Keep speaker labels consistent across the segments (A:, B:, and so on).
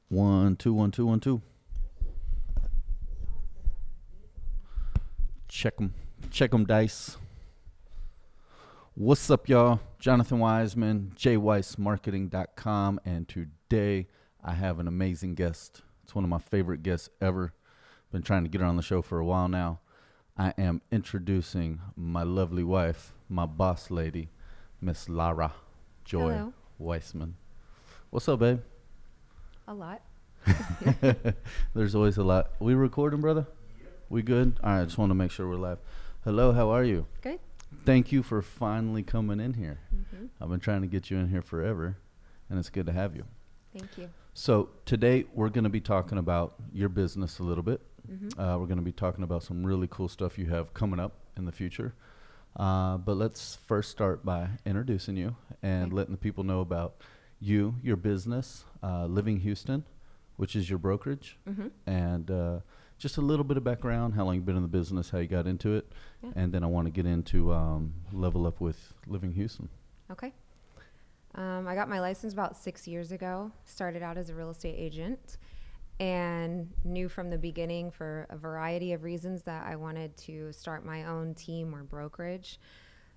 A: 1 2 1 2 1 2. Check 'em dice. What's up, y'all? Jonathan Weisman, JWeisMarketing.com, and today I have an amazing guest. It's one of my favorite guests ever. Been trying to get her on the show for a while now. I am introducing my lovely wife, my boss lady, Miss Lara Joy
B: Hello.
A: Weisman. What's up, babe?
B: A lot.
A: There's always a lot. We recording, brother? We good? All right, I just want to make sure we're live. Hello, how are you?
B: Good.
A: Thank you for finally coming in here.
B: Mm-hmm.
A: I've been trying to get you in here forever, and it's good to have you.
B: Thank you.
A: So today we're going to be talking about your business a little bit.
B: Mm-hmm.
A: We're going to be talking about some really cool stuff you have coming up in the future. But let's first start by introducing you and
B: Okay.
A: letting the people know about you, your business, Living Houston, which is your brokerage,
B: Mm-hmm.
A: and just a little bit of background, how long you've been in the business, how you got into it,
B: Yeah.
A: and then I want to get into Level Up with Living Houston.
B: Okay. I got my license about 6 years ago. Started out as a real estate agent and knew from the beginning for a variety of reasons that I wanted to start my own team or brokerage.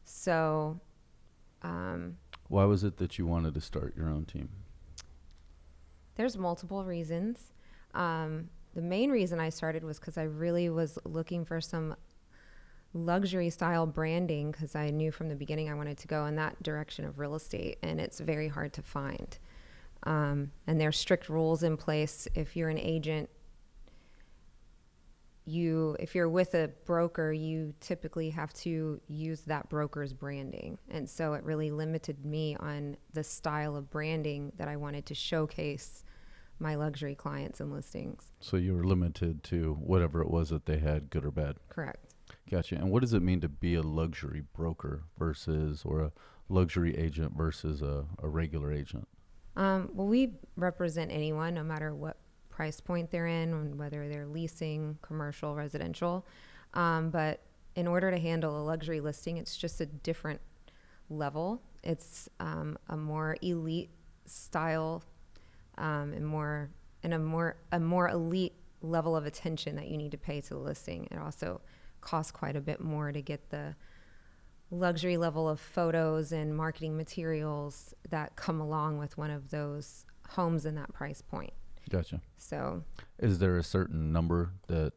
B: So
A: Why was it that you wanted to start your own team?
B: there's multiple reasons. The main reason I started was because I really was looking for some luxury style branding because I knew from the beginning I wanted to go in that direction of real estate, and it's very hard to find. And there's strict rules in place. If you're an agent, if you're with a broker, you typically have to use that broker's branding. And so it really limited me on the style of branding that I wanted to showcase my luxury clients and listings.
A: So you were limited to whatever it was that they had, good or bad.
B: Correct.
A: Gotcha. And what does it mean to be a luxury broker or a luxury agent versus a regular agent?
B: Well, we represent anyone, no matter what price point they're in, and whether they're leasing, commercial, residential. But in order to handle a luxury listing, it's just a different level. It's a more elite style and a more elite level of attention that you need to pay to the listing. It also costs quite a bit more to get the luxury level of photos and marketing materials that come along with one of those homes in that price point.
A: Gotcha.
B: So
A: Is there a certain number that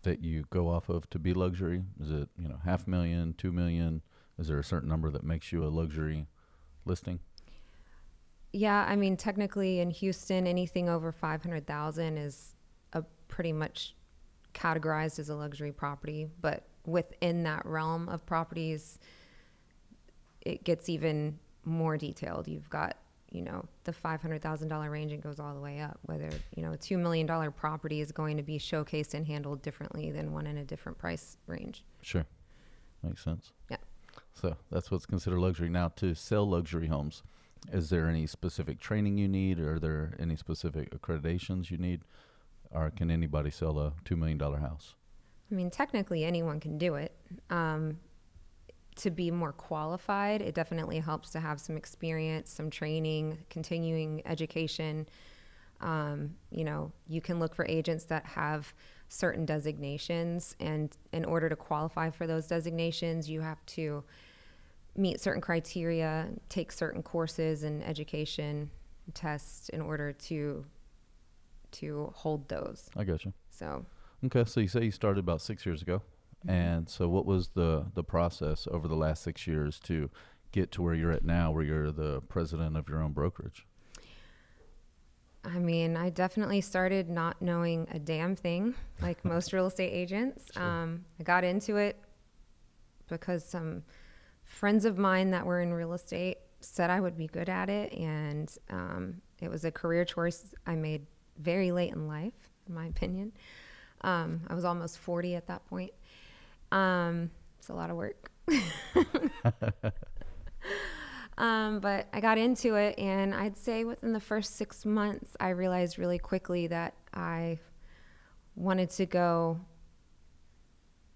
A: that you go off of to be luxury? Is it, $500,000, $2 million? Is there a certain number that makes you a luxury listing?
B: yeah, I mean, technically in Houston, anything over 500,000 is pretty much categorized as a luxury property. But within that realm of properties, it gets even more detailed. You've got, the $500,000 range and goes all the way up. Whether, a $2 million property is going to be showcased and handled differently than one in a different price range.
A: Sure. Makes sense.
B: Yeah.
A: So that's what's considered luxury. Now, to sell luxury homes, is there any specific training you need? Or are there any specific accreditations you need? Or can anybody sell a $2 million house?
B: I mean, technically anyone can do it. To be more qualified, it definitely helps to have some experience, some training, continuing education. You can look for agents that have certain designations, and in order to qualify for those designations, you have to meet certain criteria, take certain courses and education tests in order to hold those.
A: I got you.
B: So
A: Okay, so you say you started about 6 years ago.
B: Mhm.
A: And so what was the process over the last 6 years to get to where you're at now, where you're the president of your own brokerage?
B: I mean, I definitely started not knowing a damn thing, like most real estate agents.
A: Sure.
B: I got into it because some friends of mine that were in real estate said I would be good at it, and it was a career choice I made very late in life, in my opinion. I was almost 40 at that point. It's a lot of work. But I got into it, and I'd say within the first 6 months, I realized really quickly that I wanted to go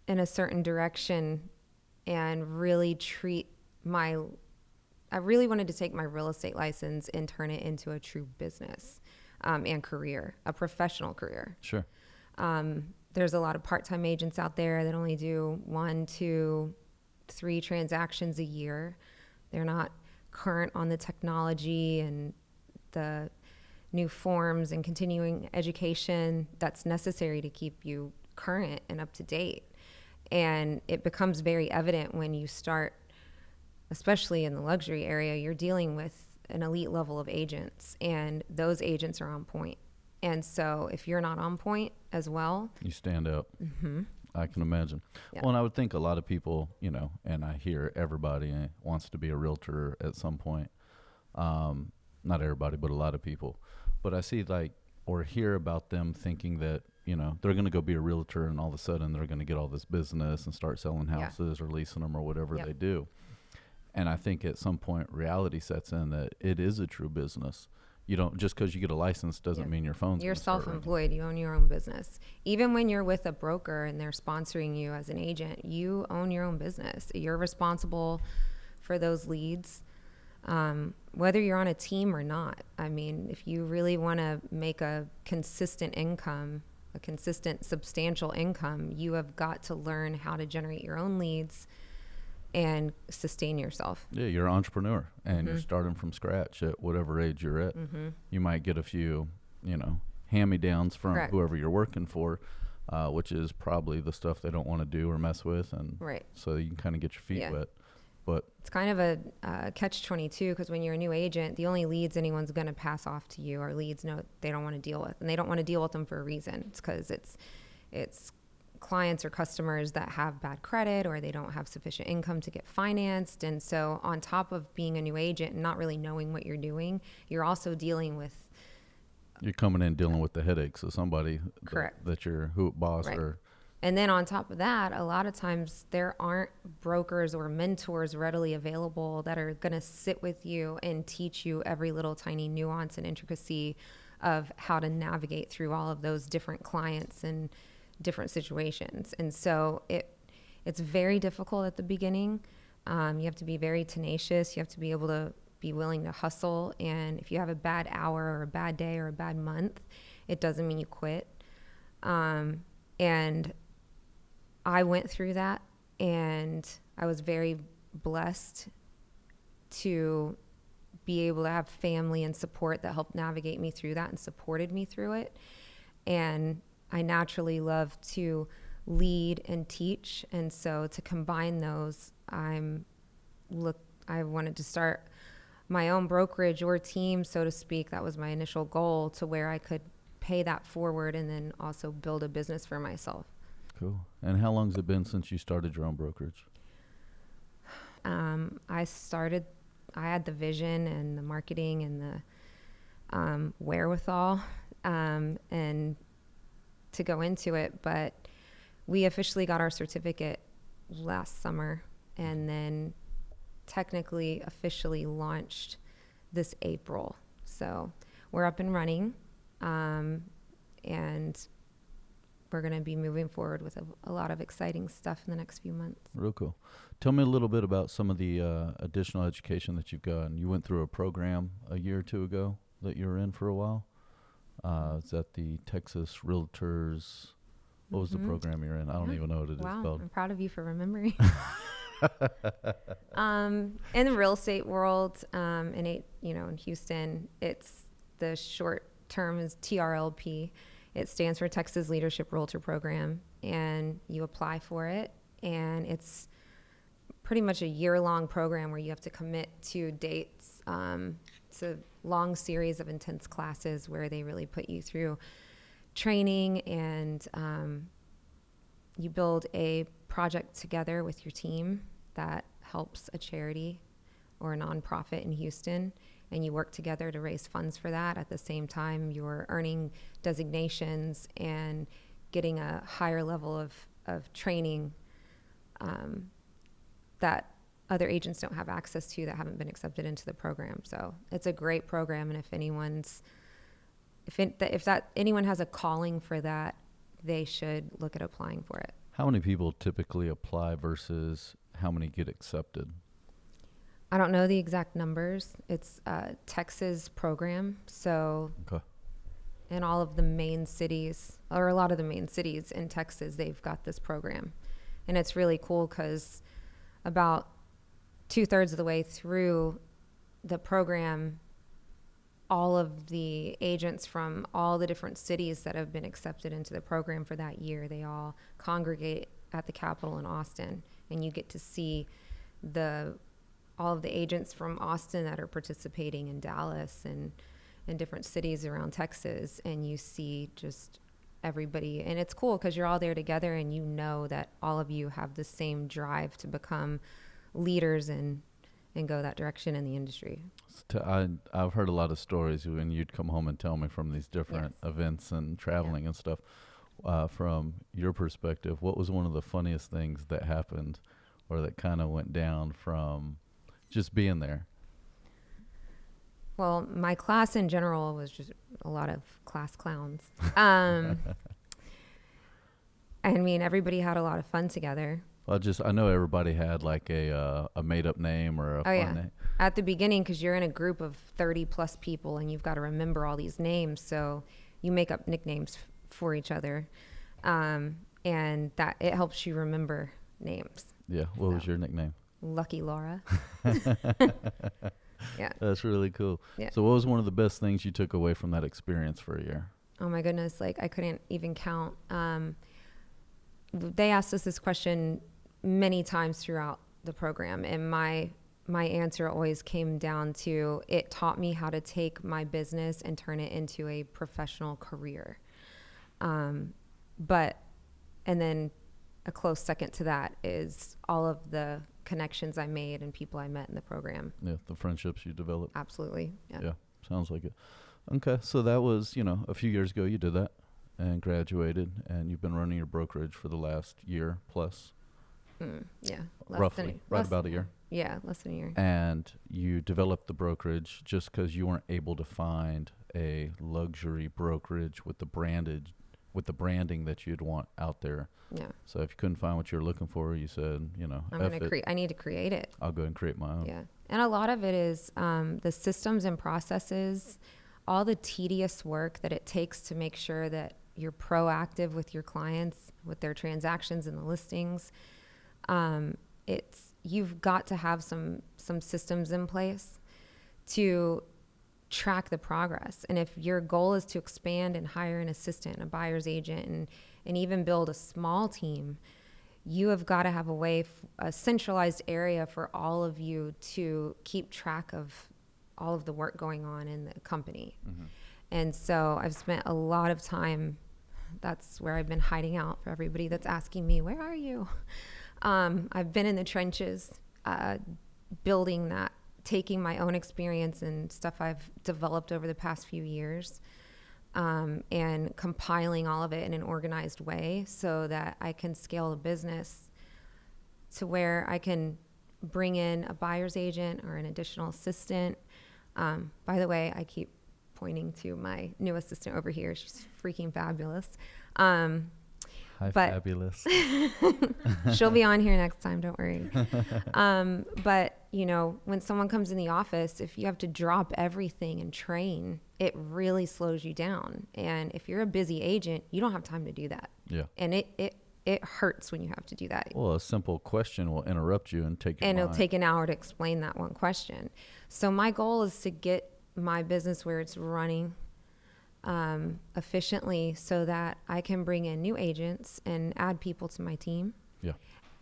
B: in a certain direction and really treat my I really wanted to take my real estate license and turn it into a true business and career, a professional career.
A: Sure.
B: There's a lot of part-time agents out there that only do 1, 2, 3 transactions a year. They're not current on the technology and the new forms and continuing education that's necessary to keep you current and up to date. And it becomes very evident when you start, especially in the luxury area, you're dealing with an elite level of agents, and those agents are on point. And so if you're not on point as well,
A: you stand out.
B: Mm-hmm.
A: I can imagine. Yeah. Well, and I would think a lot of people, you know, and I hear everybody wants to be a realtor at some point. Not everybody, but a lot of people. But I see or hear about them thinking that, you know, they're going to go be a realtor and all of a sudden they're going to get all this business and start selling houses or leasing them or whatever they do. And I think at some point reality sets in that it is a true business. You don't, just because you get a license doesn't mean your phone's
B: You're self-employed. You own your own business. Even when you're with a broker and they're sponsoring you as an agent, you own your own business. You're responsible for those leads, whether you're on a team or not. I mean, if you really want to make a consistent income, a consistent, substantial income, you have got to learn how to generate your own leads and sustain yourself.
A: Yeah, you're an entrepreneur and you're starting from scratch at whatever age you're at. You might get a few, you know, hand-me-downs from whoever you're working for, which is probably the stuff they don't want to do or mess with, and so you can kind of get your feet wet. But
B: it's kind of a catch-22, because when you're a new agent, the only leads anyone's going to pass off to you are leads they don't want to deal with, and they don't want to deal with them for a reason. It's because it's clients or customers that have bad credit, or they don't have sufficient income to get financed. And so on top of being a new agent and not really knowing what you're doing, you're also dealing with,
A: you're coming in dealing with the headaches of somebody that you're boss or.
B: And then on top of that, a lot of times there aren't brokers or mentors readily available that are going to sit with you and teach you every little tiny nuance and intricacy of how to navigate through all of those different clients and different situations. And so it's very difficult at the beginning. You have to be very tenacious. You have to be able to be willing to hustle. And if you have a bad hour or a bad day or a bad month, it doesn't mean you quit. And I went through that, and I was very blessed to be able to have family and support that helped navigate me through that and supported me through it. And I naturally love to lead and teach. And so to combine those, I wanted to start my own brokerage or team, so to speak. That was my initial goal, to where I could pay that forward and then also build a business for myself.
A: Cool. And how long has it been since you started your own brokerage?
B: I had the vision and the marketing and the wherewithal and to go into it, but we officially got our certificate last summer, and then technically officially launched this April. So we're up and running, and we're going to be moving forward with a lot of exciting stuff in the next few months. Real
A: cool. Tell me a little bit about some of the additional education that you've gotten. You went through a program a year or two ago that you were in for a while. Is that the Texas Realtors? What was the program you're in? I don't even know what it is called.
B: I'm proud of you for remembering. In the real estate world, in Houston, it's the short term is TRLP. It stands for Texas Leadership Realtor Program, and you apply for it, and it's pretty much a year-long program where you have to commit to dates. It's a long series of intense classes where they really put you through training, and you build a project together with your team that helps a charity or a nonprofit in Houston, and you work together to raise funds for that. At the same time, you're earning designations and getting a higher level of training that other agents don't have access to, that haven't been accepted into the program. So it's a great program, and if anyone has a calling for that, they should look at applying for it.
A: How many people typically apply versus how many get accepted?
B: I don't know the exact numbers. It's a Texas program. So
A: Okay.
B: in all of the main cities, or a lot of the main cities in Texas, they've got this program. And it's really cool because about 2/3 of the way through the program, all of the agents from all the different cities that have been accepted into the program for that year, they all congregate at the Capitol in Austin. And you get to see all of the agents from Austin that are participating in Dallas and in different cities around Texas, and you see just everybody. And it's cool because you're all there together, and you know that all of you have the same drive to become leaders and go that direction in the industry.
A: I've heard a lot of stories when you'd come home and tell me from these different events and traveling and stuff. From your perspective, what was one of the funniest things that happened or that kind of went down from just being there?
B: Well, my class in general was just a lot of class clowns. I mean, everybody had a lot of fun together.
A: I know everybody had like a made up name or a fun name.
B: At the beginning, because you're in a group of 30 plus people and you've got to remember all these names. So you make up nicknames for each other. And that it helps you remember names.
A: Yeah. What was your nickname?
B: Lucky Laura. Yeah.
A: That's really cool.
B: Yeah.
A: So what was one of the best things you took away from that experience for a year?
B: Oh my goodness. Like I couldn't even count. They asked us this question many times throughout the program. And my answer always came down to, it taught me how to take my business and turn it into a professional career. And then a close second to that is all of the connections I made and people I met in the program.
A: Yeah, the friendships you developed.
B: Absolutely.
A: Yeah, sounds like it. Okay, so that was, a few years ago you did that and graduated, and you've been running your brokerage for the last year plus.
B: Yeah.
A: Roughly, about a year.
B: Yeah, less than a year.
A: And you developed the brokerage just because you weren't able to find a luxury brokerage with the branding that you'd want out there.
B: Yeah.
A: So if you couldn't find what you were looking for, you said,
B: I need to create it.
A: I'll go and create my own.
B: Yeah. And a lot of it is the systems and processes, all the tedious work that it takes to make sure that you're proactive with your clients, with their transactions and the listings. You've got to have some systems in place to track the progress. And if your goal is to expand and hire an assistant, a buyer's agent, and even build a small team, you have got to have a centralized area for all of you to keep track of all of the work going on in the company. Mm-hmm. And so I've spent a lot of time, that's where I've been hiding out for everybody that's asking me, where are you? I've been in the trenches, building that, taking my own experience and stuff I've developed over the past few years, and compiling all of it in an organized way so that I can scale the business to where I can bring in a buyer's agent or an additional assistant. By the way, I keep pointing to my new assistant over here. She's freaking fabulous.
A: Hi, fabulous.
B: She'll be on here next time, don't worry. But, when someone comes in the office, if you have to drop everything and train, it really slows you down. And if you're a busy agent, you don't have time to do that.
A: Yeah.
B: And it hurts when you have to do that.
A: Well, a simple question will interrupt you and take your
B: And
A: mind.
B: it'll take an hour to explain that one question. So my goal is to get my business where it's running efficiently so that I can bring in new agents and add people to my team.
A: Yeah.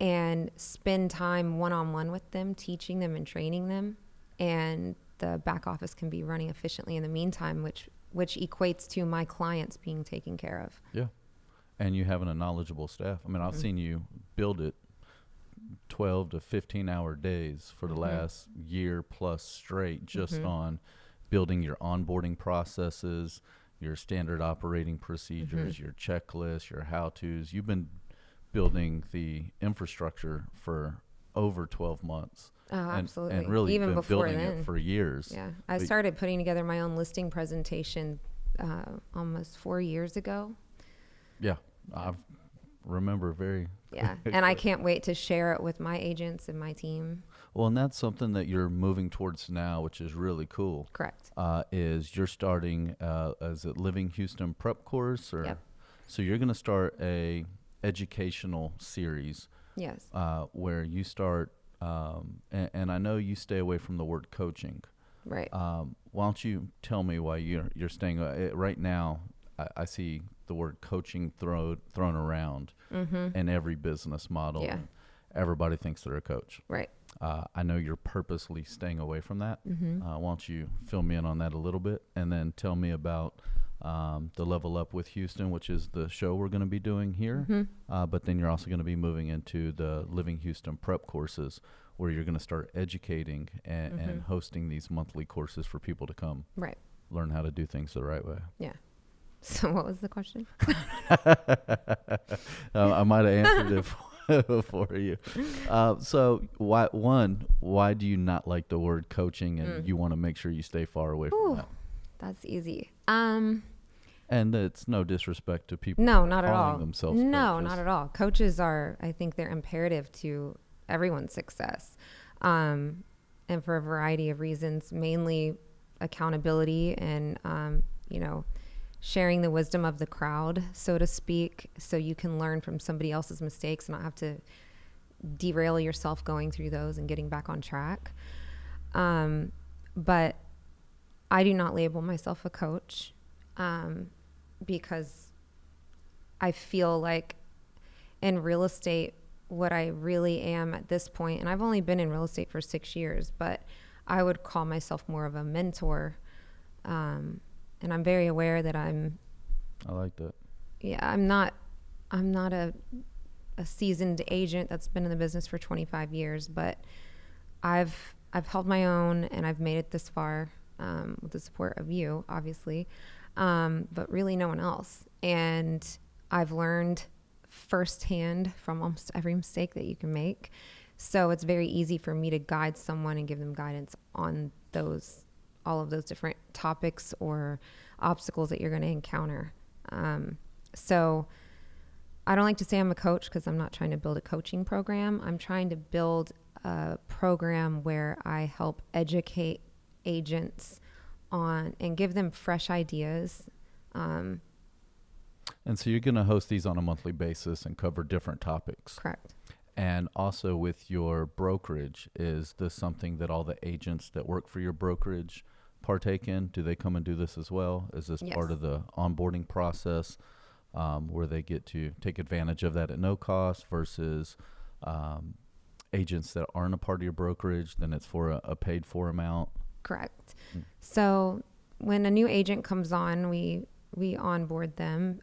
B: And spend time one-on-one with them, teaching them and training them. And the back office can be running efficiently in the meantime, which equates to my clients being taken care of.
A: Yeah. And you having a knowledgeable staff. I mean, I've seen you build it 12 to 15-hour days for the last year plus straight just on building your onboarding processes, your standard operating procedures, your checklists, your how-tos. You've been building the infrastructure for over 12 months.
B: Oh, absolutely.
A: And really
B: even
A: been
B: before
A: building
B: then.
A: it for years.
B: Yeah. I started putting together my own listing presentation almost 4 years ago.
A: Yeah. I remember very.
B: Yeah. And I can't wait to share it with my agents and my team.
A: Well, and that's something that you're moving towards now, which is really cool.
B: Correct.
A: Is you're starting as a Living Houston prep course, or
B: Yep.
A: so you're going to start a educational series
B: Yes.
A: where you start, and I know you stay away from the word coaching.
B: Right.
A: Why don't you tell me why you're staying right now? I see the word coaching thrown around in every business model.
B: Yeah.
A: Everybody thinks they're a coach.
B: Right.
A: I know you're purposely staying away from that. Why don't you fill me in on that a little bit, and then tell me about the Level Up with Houston, which is the show we're going to be doing here. But then you're also going to be moving into the Living Houston prep courses, where you're going to start educating and hosting these monthly courses for people to come
B: Right.
A: learn how to do things the right way.
B: Yeah. So what was the question?
A: I might have answered it for you. So why do you not like the word coaching, and you want to make sure you stay far away from that?
B: That's easy.
A: And it's no disrespect to people.
B: No, not at
A: calling
B: all.
A: Themselves
B: No,
A: coaches.
B: not at all. Coaches are, I think they're imperative to everyone's success. And for a variety of reasons, mainly accountability and, sharing the wisdom of the crowd, so to speak, so you can learn from somebody else's mistakes and not have to derail yourself going through those and getting back on track. But I do not label myself a coach because I feel like in real estate, what I really am at this point, and I've only been in real estate for 6 years, but I would call myself more of a mentor. And I'm very aware that I
A: like that.
B: Yeah, I'm not a seasoned agent that's been in the business for 25 years, but I've held my own and I've made it this far with the support of you, obviously, but really no one else. And I've learned firsthand from almost every mistake that you can make. So it's very easy for me to guide someone and give them guidance on all of those different topics or obstacles that you're going to encounter. So I don't like to say I'm a coach because I'm not trying to build a coaching program. I'm trying to build a program where I help educate agents on and give them fresh ideas.
A: And so you're going to host these on a monthly basis and cover different topics.
B: Correct.
A: And also with your brokerage, is this something that all the agents that work for your brokerage partake in? Do they come and do this as well? Is this part of the onboarding process where they get to take advantage of that at no cost versus agents that aren't a part of your brokerage, then it's for a paid for amount?
B: Correct. So when a new agent comes on, we onboard them.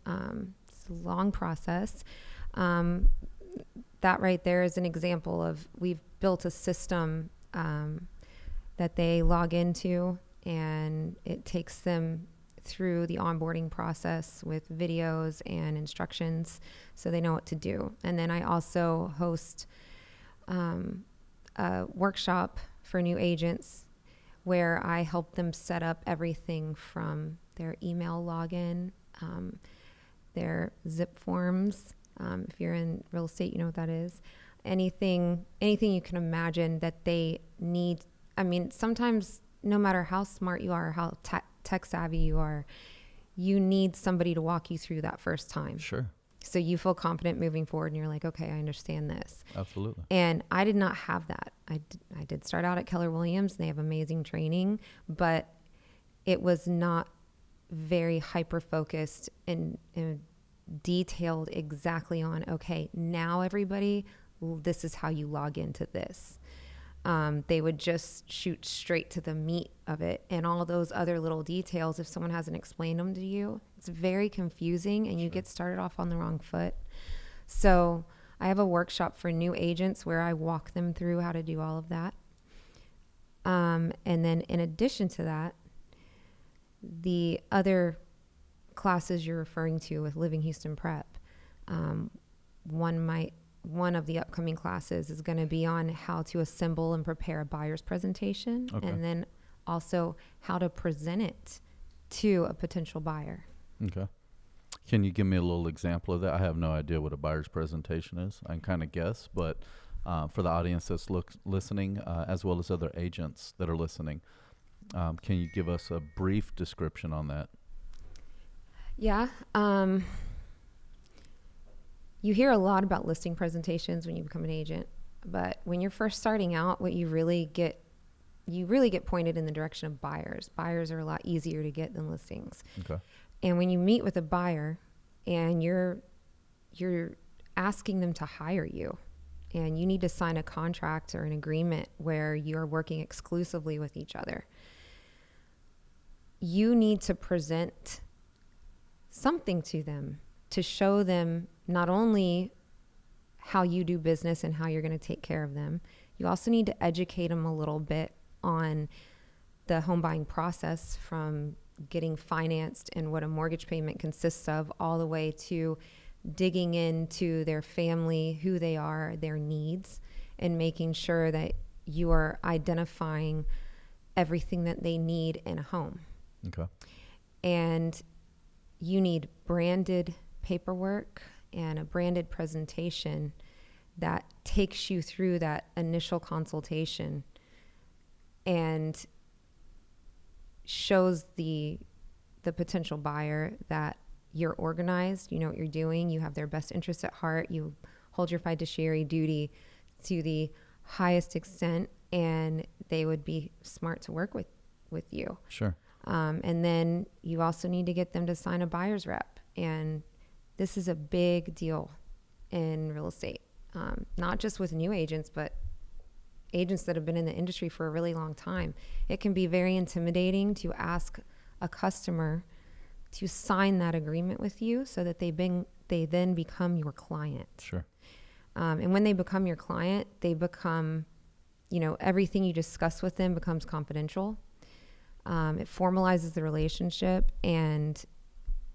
B: It's a long process. That right there is an example of we've built a system that they log into, and it takes them through the onboarding process with videos and instructions so they know what to do. And then I also host a workshop for new agents where I help them set up everything from their email login, their zip forms. If you're in real estate, you know what that is. Anything you can imagine that they need. I mean, sometimes no matter how smart you are, how tech savvy you are, you need somebody to walk you through that first time.
A: Sure.
B: So you feel confident moving forward and you're like, okay, I understand this.
A: Absolutely.
B: And I did not have that. I did start out at Keller Williams, and they have amazing training, but it was not very hyper-focused and detailed exactly on, okay, now everybody, this is how you log into this. They would just shoot straight to the meat of it, and all those other little details, if someone hasn't explained them to you, it's very confusing and you get started off on the wrong foot. So I have a workshop for new agents where I walk them through how to do all of that. And then in addition to that, the other classes you're referring to with Living Houston Prep, one of the upcoming classes is going to be on how to assemble and prepare a buyer's presentation, and then also how to present it to a potential buyer.
A: Okay. Can you give me a little example of that? I have no idea what a buyer's presentation is. I can kind of guess, but For the audience that's listening, as well as other agents that are listening, can you give us a brief description on that?
B: Yeah. You hear a lot about listing presentations when you become an agent, but when you're first starting out, what you really get pointed in the direction of buyers. Buyers are a lot easier to get than listings.
A: Okay.
B: And when you meet with a buyer and you're asking them to hire you, and you need to sign a contract or an agreement where you're working exclusively with each other, you need to present something to them to show them not only how you do business and how you're going to take care of them, you also need to educate them a little bit on the home buying process, from getting financed and what a mortgage payment consists of, all the way to digging into their family, who they are, their needs, and making sure that you are identifying everything that they need in a home.
A: Okay.
B: And you need branded paperwork and a branded presentation that takes you through that initial consultation and shows the potential buyer that you're organized, you know what you're doing, you have their best interests at heart, you hold your fiduciary duty to the highest extent, and they would be smart to work with you.
A: Sure.
B: And then you also need to get them to sign a buyer's rep. And this is a big deal in real estate, not just with new agents, but agents that have been in the industry for a really long time. It can be very intimidating to ask a customer to sign that agreement with you so that they then become your client.
A: Sure.
B: And when they become your client, they become, everything you discuss with them becomes confidential. It formalizes the relationship, and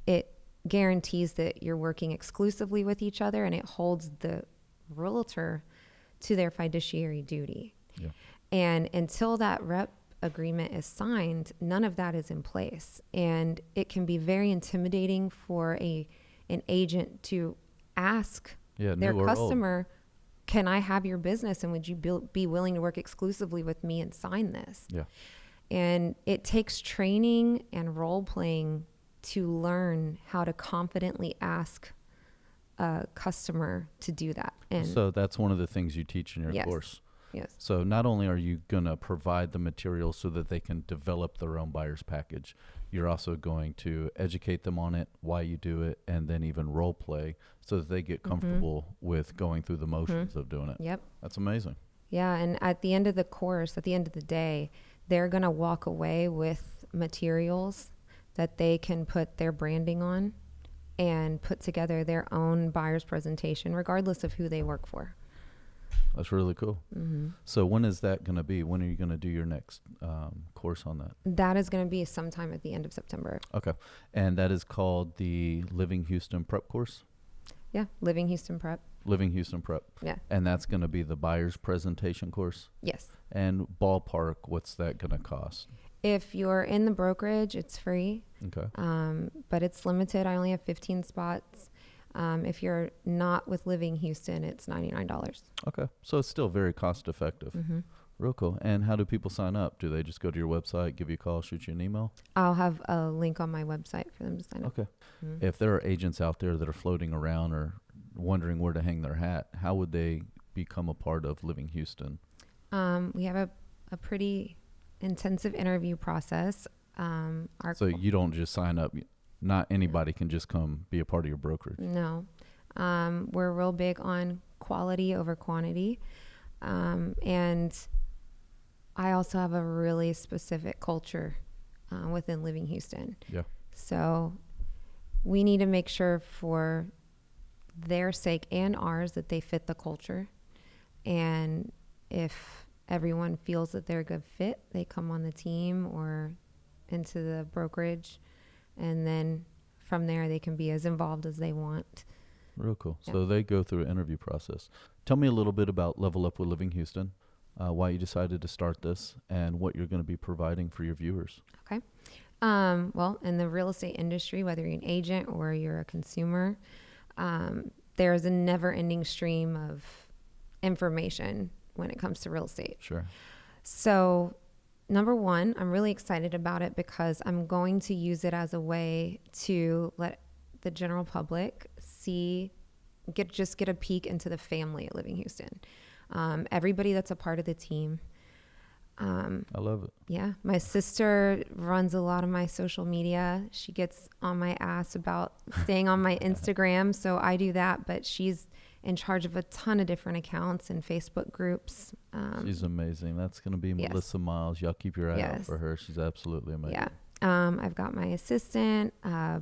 B: it guarantees that you're working exclusively with each other, and it holds the realtor to their fiduciary duty.
A: Yeah.
B: And until that rep agreement is signed, none of that is in place. And it can be very intimidating for an agent to ask their customer, can I have your business, and would you be willing to work exclusively with me and sign this?
A: Yeah.
B: And it takes training and role playing to learn how to confidently ask a customer to do that. And
A: so that's one of the things you teach in your course.
B: Yes.
A: So not only are you going to provide the material so that they can develop their own buyer's package, you're also going to educate them on it, why you do it, and then even role play so that they get comfortable with going through the motions of doing it.
B: Yep.
A: That's amazing.
B: Yeah. And at the end of the course, at the end of the day, they're going to walk away with materials that they can put their branding on and put together their own buyer's presentation, regardless of who they work for.
A: That's really cool. Mm-hmm. So when is that going to be? When are you going to do your next course on that?
B: That is going to be sometime at the end of September.
A: Okay. And that is called the Living Houston Prep course?
B: Yeah, Living Houston Prep.
A: Living Houston Prep.
B: Yeah.
A: And that's going to be the buyer's presentation course?
B: Yes.
A: And ballpark, what's that going to cost?
B: If you're in the brokerage, it's free.
A: Okay.
B: But it's limited. I only have 15 spots. If you're not with Living Houston, it's $99.
A: Okay. So it's still very cost effective. Mm-hmm. Real cool. And how do people sign up? Do they just go to your website, give you a call, shoot you an email?
B: I'll have a link on my website for them to sign up.
A: Okay. Mm-hmm. If there are agents out there that are floating around or wondering where to hang their hat, how would they become a part of Living Houston?
B: We have a pretty intensive interview process.
A: So you don't just sign up. Not anybody can just come be a part of your brokerage.
B: No. We're real big on quality over quantity. And I also have a really specific culture within Living Houston.
A: Yeah.
B: So we need to make sure for their sake and ours that they fit the culture. And if everyone feels that they're a good fit, they come on the team or into the brokerage. And then from there, they can be as involved as they want.
A: Real cool.
B: Yeah.
A: So they go through an interview process. Tell me a little bit about Level Up with Living Houston, why you decided to start this, and what you're going to be providing for your viewers.
B: Okay. Well, in the real estate industry, whether you're an agent or you're a consumer, there's a never-ending stream of information when it comes to real estate.
A: Sure.
B: So, number one, I'm really excited about it because I'm going to use it as a way to let the general public get a peek into the family at Living Houston. Everybody that's a part of the team.
A: I love it.
B: Yeah. My sister runs a lot of my social media. She gets on my ass about staying on my Instagram. So I do that, but she's in charge of a ton of different accounts and Facebook groups.
A: She's amazing. That's going to be Melissa Miles. Y'all keep your eye out for her. She's absolutely amazing.
B: Yeah. I've got my assistant,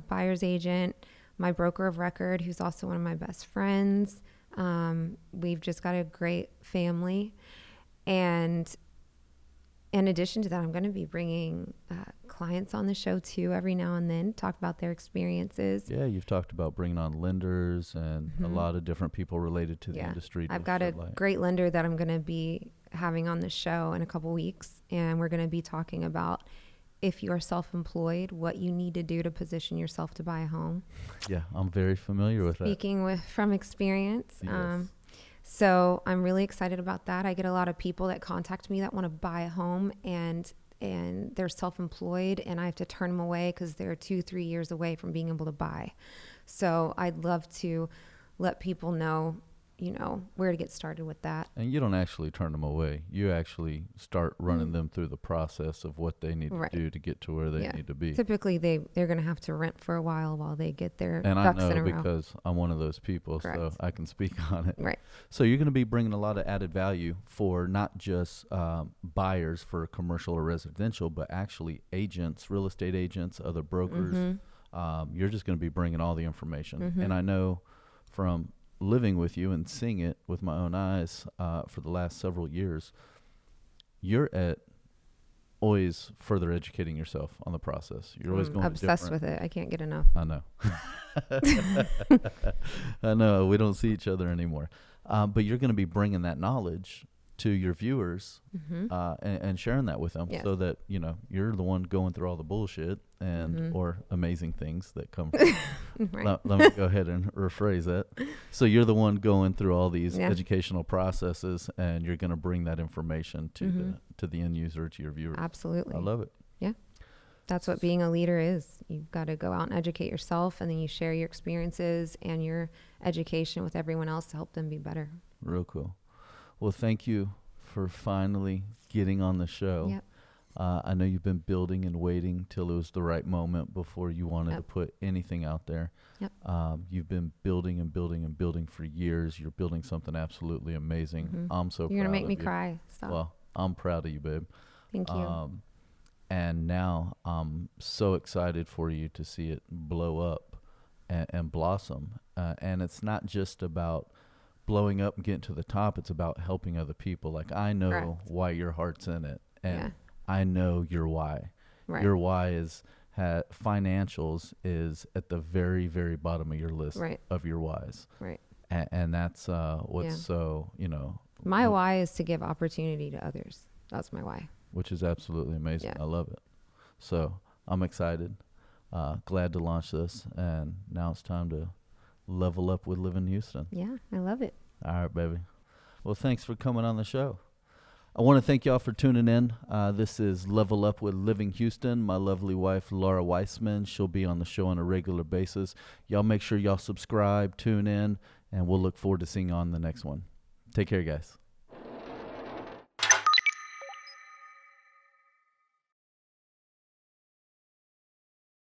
B: buyer's agent, my broker of record, who's also one of my best friends. We've just got a great family. And in addition to that, I'm going to be bringing clients on the show too every now and then, talk about their experiences.
A: Yeah, you've talked about bringing on lenders and a lot of different people related to the industry.
B: I've got a great lender that I'm going to be having on the show in a couple weeks, and we're going to be talking about if you are self-employed, what you need to do to position yourself to buy a home. Yeah, I'm very familiar with that. Speaking from experience. Yes. So I'm really excited about that. I get a lot of people that contact me that want to buy a home and they're self-employed, and I have to turn them away because they're 2-3 years away from being able to buy. So I'd love to let people know, where to get started with that. And you don't actually turn them away. You actually start running them through the process of what they need to do to get to where they need to be. Typically, they're going to have to rent for a while they get their ducks in a row. And I know because I'm one of those people, so I can speak on it. Right. So you're going to be bringing a lot of added value for not just buyers for commercial or residential, but actually agents, real estate agents, other brokers. You're just going to be bringing all the information. And I know from living with you and seeing it with my own eyes for the last several years, you're always further educating yourself on the process. You're always going obsessed with it. I can't get enough. I know. I know. We don't see each other anymore. But you're going to be bringing that knowledge to your viewers and sharing that with them so that, you're the one going through all the bullshit and or amazing things that come from let me go ahead and rephrase that. So you're the one going through all these educational processes, and you're going to bring that information to the end user, to your viewers. Absolutely. I love it. Yeah. That's what being a leader is. You've got to go out and educate yourself, and then you share your experiences and your education with everyone else to help them be better. Real cool. Well, thank you for finally getting on the show. Yep. I know you've been building and waiting till it was the right moment before you wanted to put anything out there. Yep. You've been building and building and building for years. You're building something absolutely amazing. I'm so proud of you. You're going to make me cry. Stop. Well, I'm proud of you, babe. Thank you. And now I'm so excited for you to see it blow up and blossom. And it's not just about blowing up and getting to the top. It's about helping other people. Like, I know why your heart's in it, and I know your why. Your why is financials is at the very, very bottom of your list of your whys. And that's what's so, my why is to give opportunity to others. That's my why, which is absolutely amazing. I love it. So I'm excited, glad to launch this, and now it's time to level up with Living Houston. Yeah, I love it. All right, baby. Well, thanks for coming on the show. I want to thank y'all for tuning in. This is Level Up with Living Houston. My lovely wife, Laura Weisman. She'll be on the show on a regular basis. Y'all make sure y'all subscribe, tune in, and we'll look forward to seeing you on the next one. Take care, guys.